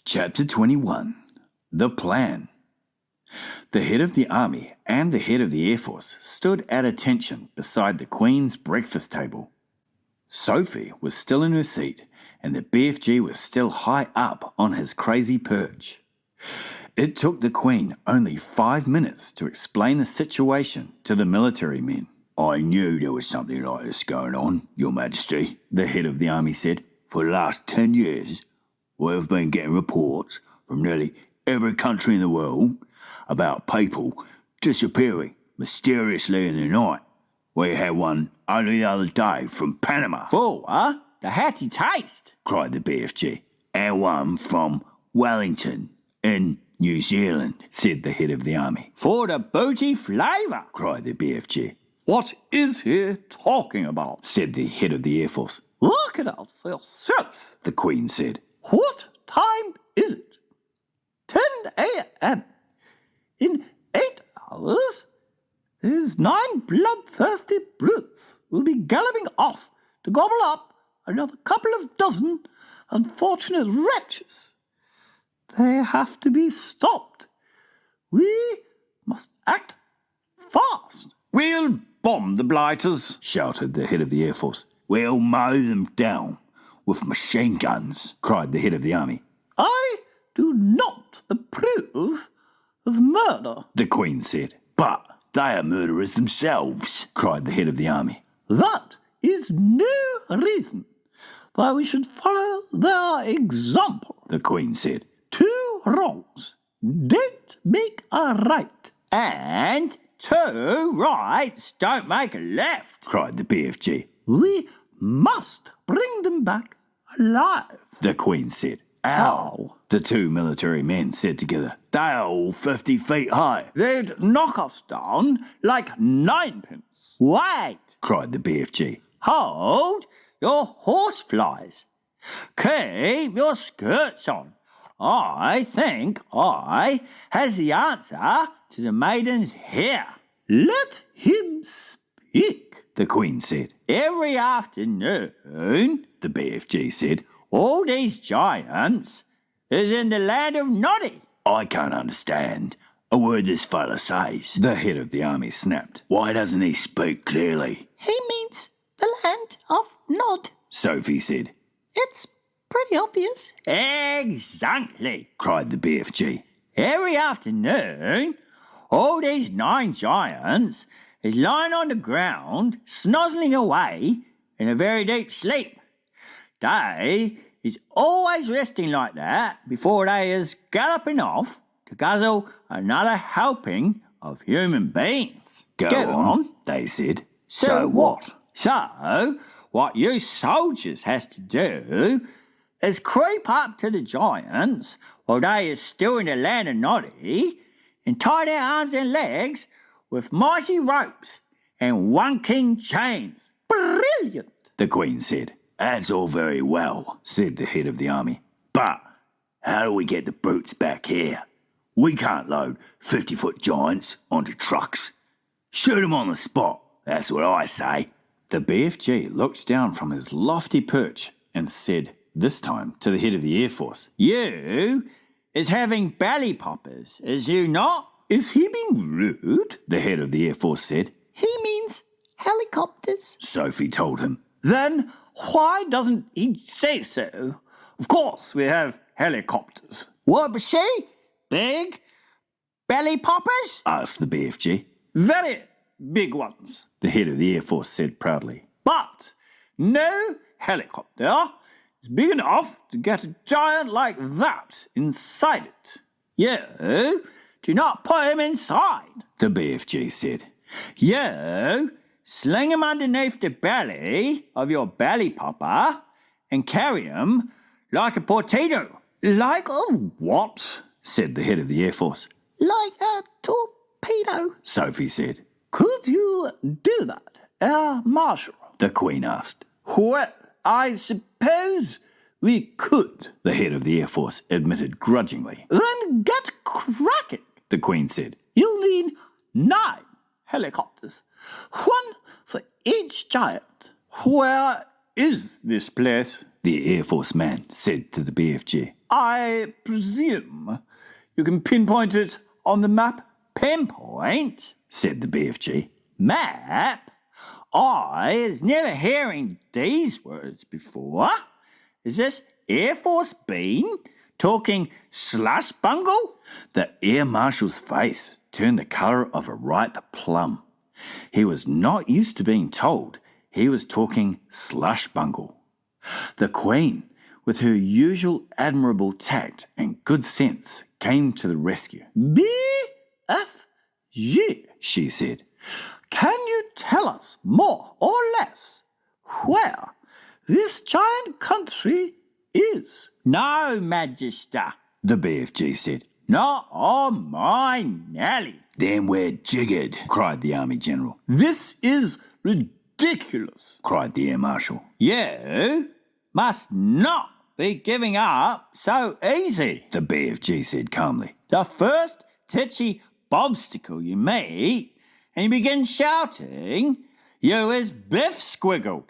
Chapter 21. The Plan. The head of the army and the head of the Air Force stood at attention beside the Queen's breakfast table. Sophie was still in her seat, and the BFG was still high up on his crazy perch. It took the Queen only 5 minutes to explain the situation to the military men. "I knew there was something like this going on, Your Majesty," the head of the army said. "For the last 10 years, we've been getting reports from nearly every country in the world about people disappearing mysteriously in the night. We had one only the other day from Panama." "Oh, the hatty taste!" cried the BFG. "And one from Wellington in New Zealand," said the head of the army. "For the booty flavour!" cried the BFG. "What is he talking about?" said the head of the Air Force. "Work it out for yourself," the Queen said. "What time is it? 10 a.m. In 8 hours, these 9 bloodthirsty brutes will be galloping off to gobble up another couple of dozen unfortunate wretches. They have to be stopped. We must act fast." "We'll bomb the blighters," shouted the head of the Air Force. "We'll mow them down with machine guns," cried the head of the army. "I do not approve of murder," the Queen said. "But they are murderers themselves," cried the head of the army. "That is no reason why we should follow their example," the Queen said. "Two wrongs don't make a right." "And 2 rights don't make a left," cried the BFG. "We must bring them back alive," the Queen said. "How?" the 2 military men said together. "They're all 50 feet high." "They'd knock us down like ninepins." "Wait," cried the BFG. "Hold your horseflies. Keep your skirts on. I think I has the answer to the maiden's hair." "Let him speak," the Queen said. "Every afternoon," the BFG said, "all these giants is in the land of Noddy." "I can't understand a word this fella says," the head of the army snapped. "Why doesn't he speak clearly?" "He means the land of Nod," Sophie said. "It's pretty obvious." "Exactly," cried the BFG. "Every afternoon, all these 9 giants is lying on the ground, snozzling away in a very deep sleep. They is always resting like that before they is galloping off to guzzle another helping of human beings." Go on, they said. So what? So, what you soldiers has to do is creep up to the giants while they is still in the land of Noddy and tie their arms and legs with mighty ropes and 1 king chains. "Brilliant," the Queen said. "That's all very well," said the head of the army. "But how do we get the brutes back here? We can't load 50-foot giants onto trucks. Shoot 'em on the spot, that's what I say." The BFG looked down from his lofty perch and said, this time to the head of the Air Force, "You is having belly poppers, is you not?" "Is he being rude?" the head of the Air Force said. "He means helicopters," Sophie told him. "Then why doesn't he say so? Of course we have helicopters." "What, but see? Big belly poppers?" asked the BFG. "Very big ones," the head of the Air Force said proudly. "But no helicopter is big enough to get a giant like that inside it." "You do not put him inside," the BFG said. "You sling him underneath the belly of your belly popper and carry him like a torpedo." "Like a what?" said the head of the Air Force. "like a torpedo," Sophie said. "Could you do that, Air Marshal?" the Queen asked. "Well, I suppose we could," the head of the Air Force admitted grudgingly. "Then get cracking," the Queen said. "You'll need 9 helicopters, 1 for each giant." "Where is this place?" the Air Force man said to the BFG. I presume you can pinpoint it on the map? Pinpoint, Said the BFG. map? I is never hearing these words before. Is this Air Force Bean talking slush bungle? The Air Marshal's face turned the colour of a ripe plum. He was not used to being told he was talking slush bungle. The Queen, with her usual admirable tact and good sense, came to the rescue. BFG, She said, can you tell us more or less where this giant country is? No, Magister, the BFG said. not on my Nelly. Then we're jiggered, cried the Army General. This is ridiculous. Cried the Air Marshal. You must not be giving up so easy. The BFG said calmly. The first titchy bobsticle you meet, and you begin shouting, you is biff squiggled.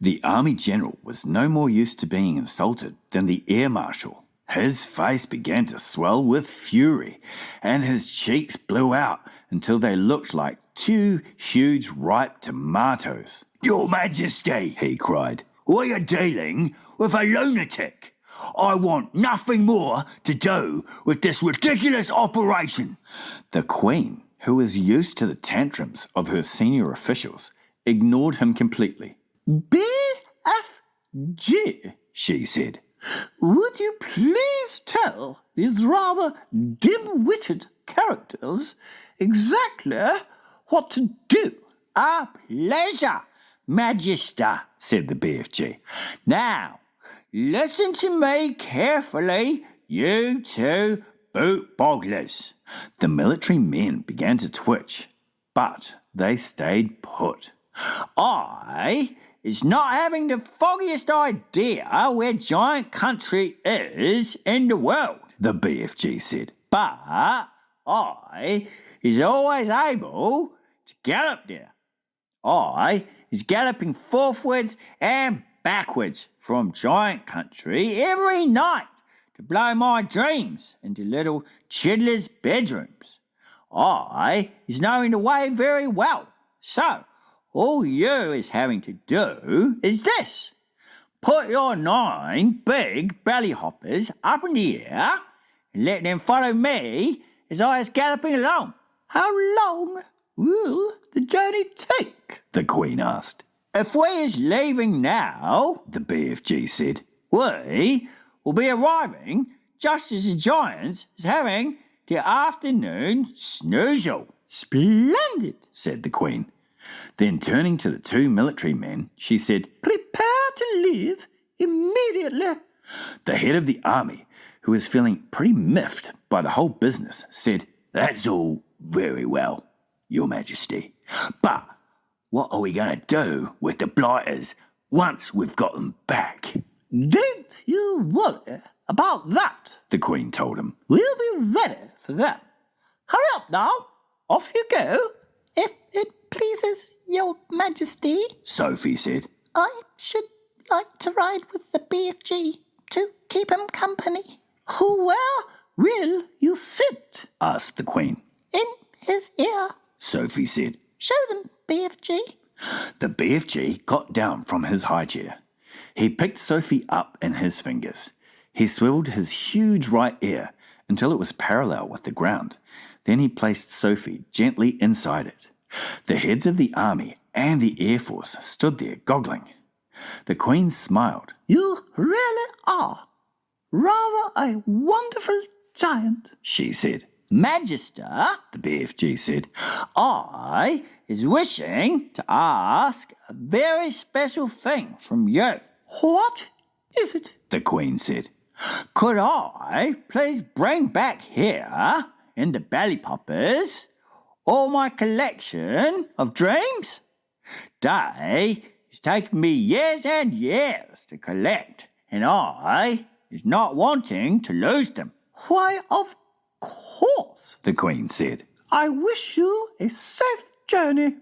The Army General was no more used to being insulted than the Air Marshal. His face began to swell with fury, and his cheeks blew out until they looked like two huge ripe tomatoes. Your Majesty, he cried, we are dealing with a lunatic. I want nothing more to do with this ridiculous operation. The Queen, who was used to the tantrums of her senior officials, ignored him completely. BFG, She said, would you please tell these rather dim-witted characters exactly what to do? A pleasure, Magister, said the BFG. Now, listen to me carefully, you two boot bogglers. The military men began to twitch, but they stayed put. I is not having the foggiest idea where giant country is in the world, The BFG said. but I is always able to gallop there. I is galloping forwards and backwards from giant country every night to blow my dreams into little chidlers' bedrooms. I is knowing the way very well, so all you is having to do is this. Put your 9 big belly hoppers up in the air and let them follow me as I is galloping along. How long will the journey take? The Queen asked. If we is leaving now, The BFG said. we will be arriving just as the giants is having the afternoon snoozle. Splendid. Said the Queen. Then turning to the 2 military men, she said, Prepare to leave immediately. the head of the army, who was feeling pretty miffed by the whole business, said, That's all very well, Your Majesty. But what are we going to do with the blighters once we've got them back? Don't you worry about that. The Queen told him. We'll be ready for them. Hurry up now. Off you go. If it pleases your Majesty, Sophie said. I should like to ride with the BFG to keep him company. Where will you sit? Asked the Queen. In his ear. Sophie said. Show them, BFG. The BFG got down from his high chair. He picked Sophie up in his fingers. He swiveled his huge right ear until it was parallel with the ground. Then he placed Sophie gently inside it. The heads of the army and the Air Force stood there goggling. The Queen smiled. You really are rather a wonderful giant. She said. Magister, The BFG said. I is wishing to ask a very special thing from you. What is it? The Queen said. Could I please bring back here in the belly poppers all my collection of dreams? They is taking me years and years to collect, and I is not wanting to lose them. Why, of course. The Queen said. I wish you a safe journey.